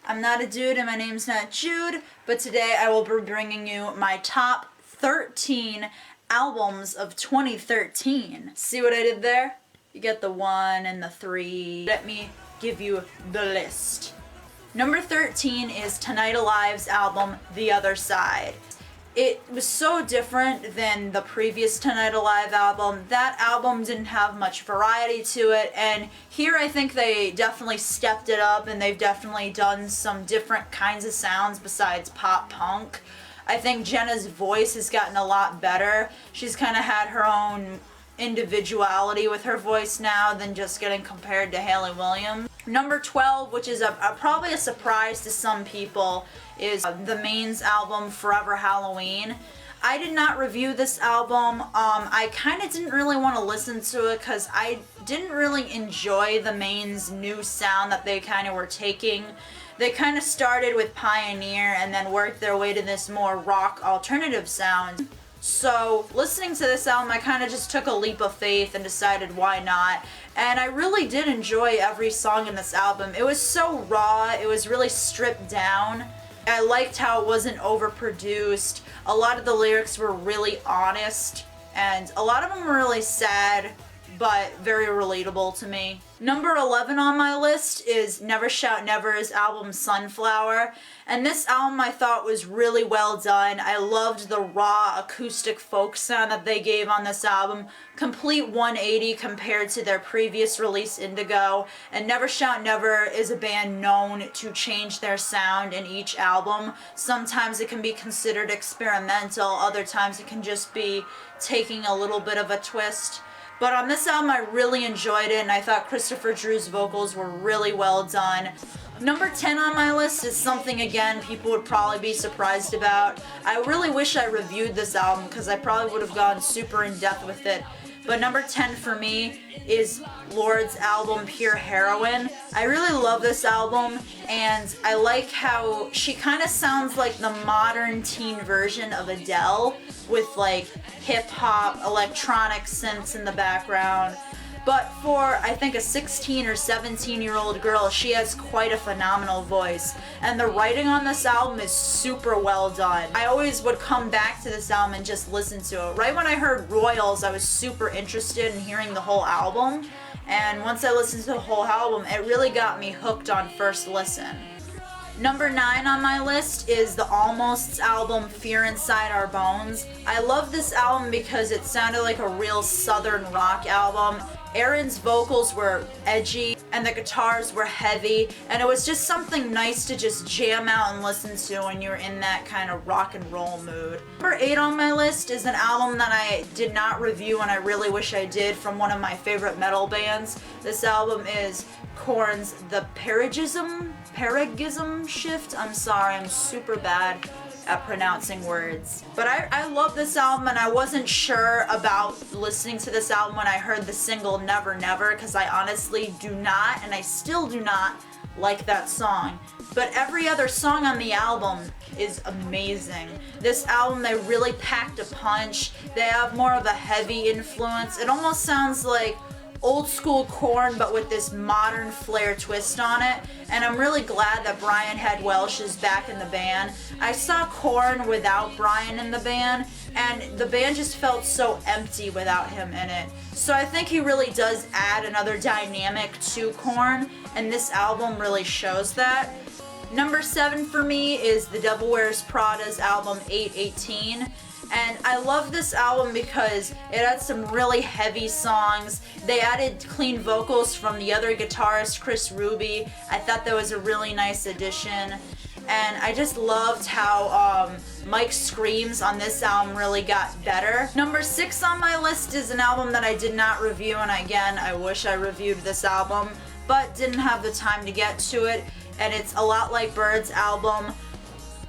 I'm not a dude and my name's not Jude, but today I will be bringing you my top 13 albums of 2013. See what I did there? You get the 1 and the 3. Let me give you the list. Number 13 is Tonight Alive's album, The Other Side. It was so different than the previous Tonight Alive album. That album didn't have much variety to it, and here I think they definitely stepped it up and they've definitely done some different kinds of sounds besides pop punk. I think Jenna's voice has gotten a lot better. She's kind of had her own individuality with her voice now than just getting compared to Hayley Williams. Number 12, which is probably a surprise to some people, is the Maine's album Forever Halloween. I did not review this album. I kind of didn't really want to listen to it because I didn't really enjoy the Maine's new sound that they kind of were taking. They kind of started with Pioneer and then worked their way to this more rock alternative sound. So listening to this album, I kind of just took a leap of faith and decided why not. And I really did enjoy every song in this album. It was so raw, it was really stripped down. I liked how it wasn't overproduced. A lot of the lyrics were really honest, and a lot of them were really sad, but very relatable to me. Number 11 on my list is Never Shout Never's album Sunflower, and this album I thought was really well done. I loved the raw acoustic folk sound that they gave on this album. Complete 180 compared to their previous release Indigo, and Never Shout Never is a band known to change their sound in each album. Sometimes it can be considered experimental, other times it can just be taking a little bit of a twist. But on this album, I really enjoyed it, and I thought Christopher Drew's vocals were really well done. Number 10 on my list is something, again, people would probably be surprised about. I really wish I reviewed this album, because I probably would have gone super in-depth with it. But number 10 for me is Lorde's album, Pure Heroin. I really love this album, and I like how she kind of sounds like the modern teen version of Adele, with like hip-hop, electronic synths in the background. But for, I think, a 16 or 17-year-old girl, she has quite a phenomenal voice. And the writing on this album is super well done. I always would come back to this album and just listen to it. Right when I heard Royals, I was super interested in hearing the whole album. And once I listened to the whole album, it really got me hooked on first listen. Number 9 on my list is the Almosts album, Fear Inside Our Bones. I love this album because it sounded like a real southern rock album. Aaron's vocals were edgy and the guitars were heavy, and it was just something nice to just jam out and listen to when you're in that kind of rock and roll mood. Number 8 on my list is an album that I did not review and I really wish I did, from one of my favorite metal bands. This album is Korn's The Paragism Shift. I'm sorry, I'm super bad at pronouncing words. But I love this album, and I wasn't sure about listening to this album when I heard the single Never Never, because I honestly do not, and I still do not, like that song. But every other song on the album is amazing. This album, they really packed a punch. They have more of a heavy influence. It almost sounds like old school Korn, but with this modern flair twist on it, and I'm really glad that Brian Head Welsh is back in the band. I saw Korn without Brian in the band, and the band just felt so empty without him in it. So I think he really does add another dynamic to Korn, and this album really shows that. Number 7 for me is The Devil Wears Prada's album 818. And I love this album because it had some really heavy songs. They added clean vocals from the other guitarist, Chris Ruby. I thought that was a really nice addition. And I just loved how Mike's screams on this album really got better. Number 6 on my list is an album that I did not review, and again, I wish I reviewed this album, but didn't have the time to get to it. And it's a lot like Bird's album,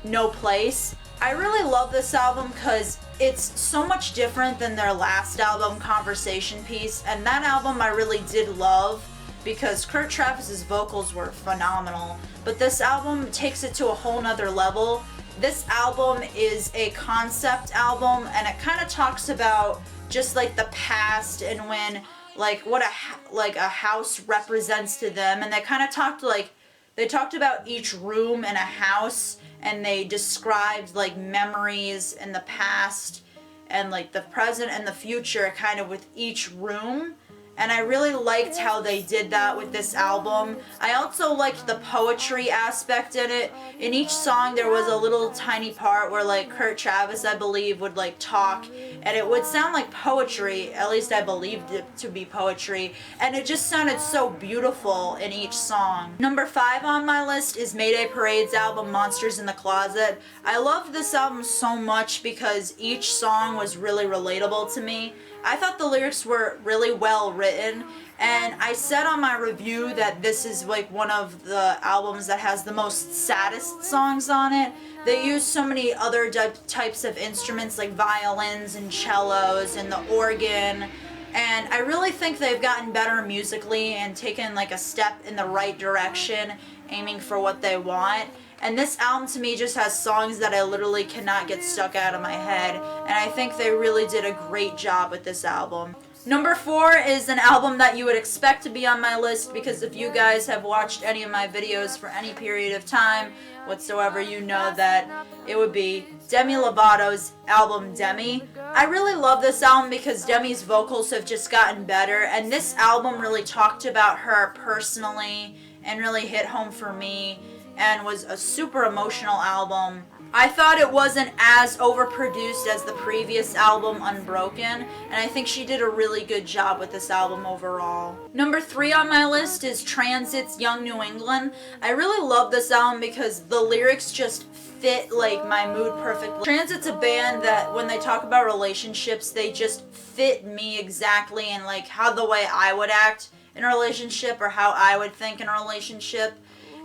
No Place. I really love this album because it's so much different than their last album, Conversation Piece, and that album I really did love because Kurt Travis's vocals were phenomenal. But this album takes it to a whole nother level. This album is a concept album, and it kind of talks about just like the past and when, like, what a house represents to them, and they kind of talked like They talked about each room in a house, and they described like memories in the past and like the present and the future kind of with each room. And I really liked how they did that with this album. I also liked the poetry aspect in it. In each song there was a little tiny part where like Kurt Travis, I believe, would like talk, and it would sound like poetry, at least I believed it to be poetry, and it just sounded so beautiful in each song. Number 5 on my list is Mayday Parade's album Monsters in the Closet. I loved this album so much because each song was really relatable to me. I thought the lyrics were really well written, and I said on my review that this is like one of the albums that has the most saddest songs on it. They use so many other types of instruments like violins and cellos and the organ, and I really think they've gotten better musically and taken like a step in the right direction, aiming for what they want. And this album to me just has songs that I literally cannot get stuck out of my head, and I think they really did a great job with this album. Number 4 is an album that you would expect to be on my list, because if you guys have watched any of my videos for any period of time whatsoever, you know that it would be Demi Lovato's album Demi. I really love this album because Demi's vocals have just gotten better, and this album really talked about her personally and really hit home for me and was a super emotional album. I thought it wasn't as overproduced as the previous album, Unbroken, and I think she did a really good job with this album overall. Number 3 on my list is Transit's Young New England. I really love this album because the lyrics just fit like my mood perfectly. Transit's a band that when they talk about relationships, they just fit me exactly, and like how the way I would act in a relationship or how I would think in a relationship.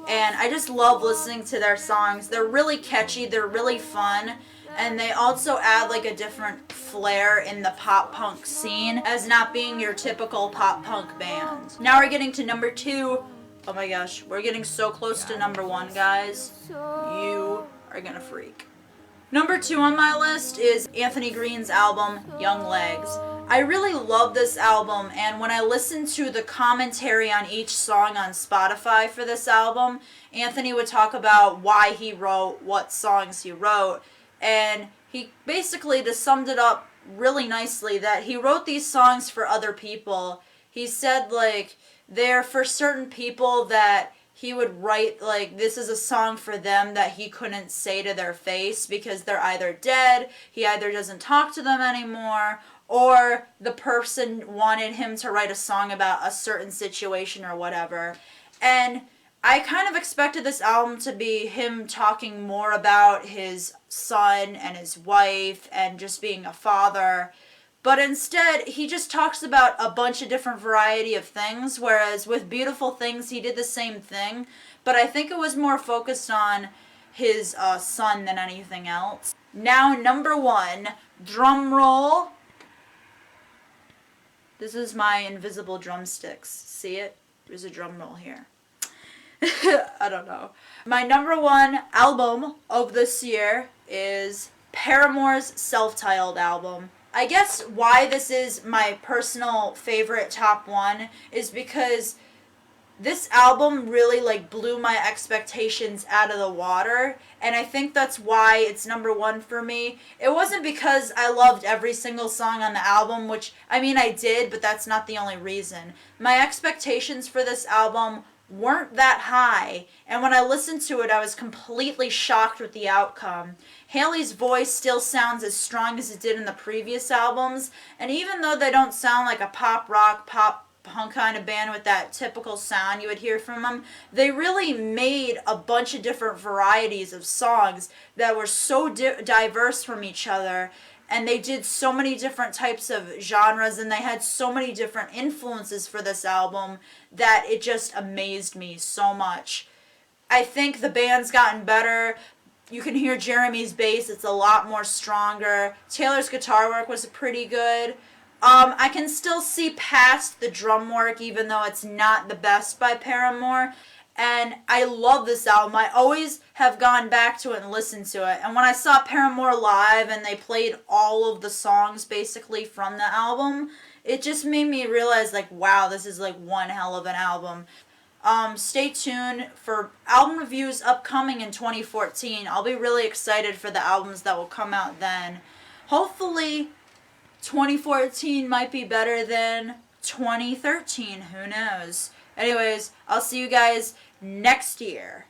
And I just love listening to their songs. They're really catchy, they're really fun, and they also add like a different flair in the pop punk scene as not being your typical pop punk band. Now we're getting to number 2. Oh my gosh, we're getting so close to number 1, guys. You are gonna freak. Number 2 on my list is Anthony Green's album, Young Legs. I really love this album, and when I listened to the commentary on each song on Spotify for this album, Anthony would talk about why he wrote what songs he wrote, and he basically just summed it up really nicely that he wrote these songs for other people. He said like they're for certain people that he would write like this is a song for them that he couldn't say to their face because they're either dead, he either doesn't talk to them anymore, or the person wanted him to write a song about a certain situation or whatever. And I kind of expected this album to be him talking more about his son and his wife and just being a father. But instead, he just talks about a bunch of different variety of things, whereas with Beautiful Things, he did the same thing. But I think it was more focused on his son than anything else. Now, number 1, drum roll. This is my invisible drumsticks. See it? There's a drum roll here. I don't know. My number 1 album of this year is Paramore's self-titled album. I guess why this is my personal favorite top 1 is because this album really like blew my expectations out of the water, and I think that's why it's number 1 for me. It wasn't because I loved every single song on the album, which I mean I did, but that's not the only reason. My expectations for this album weren't that high, and when I listened to it I was completely shocked with the outcome. Haley's voice still sounds as strong as it did in the previous albums, and even though they don't sound like a pop rock, pop punk kind of band with that typical sound you would hear from them, they really made a bunch of different varieties of songs that were so diverse from each other, and they did so many different types of genres, and they had so many different influences for this album that it just amazed me so much. I think the band's gotten better. You can hear Jeremy's bass, it's a lot more stronger. Taylor's guitar work was pretty good. I can still see past the drum work, even though it's not the best by Paramore. And I love this album. I always have gone back to it and listened to it. And when I saw Paramore live and they played all of the songs basically from the album, it just made me realize like, wow, this is like one hell of an album. Stay tuned for album reviews upcoming in 2014. I'll be really excited for the albums that will come out then. Hopefully 2014 might be better than 2013. Who knows? Anyways, I'll see you guys next year.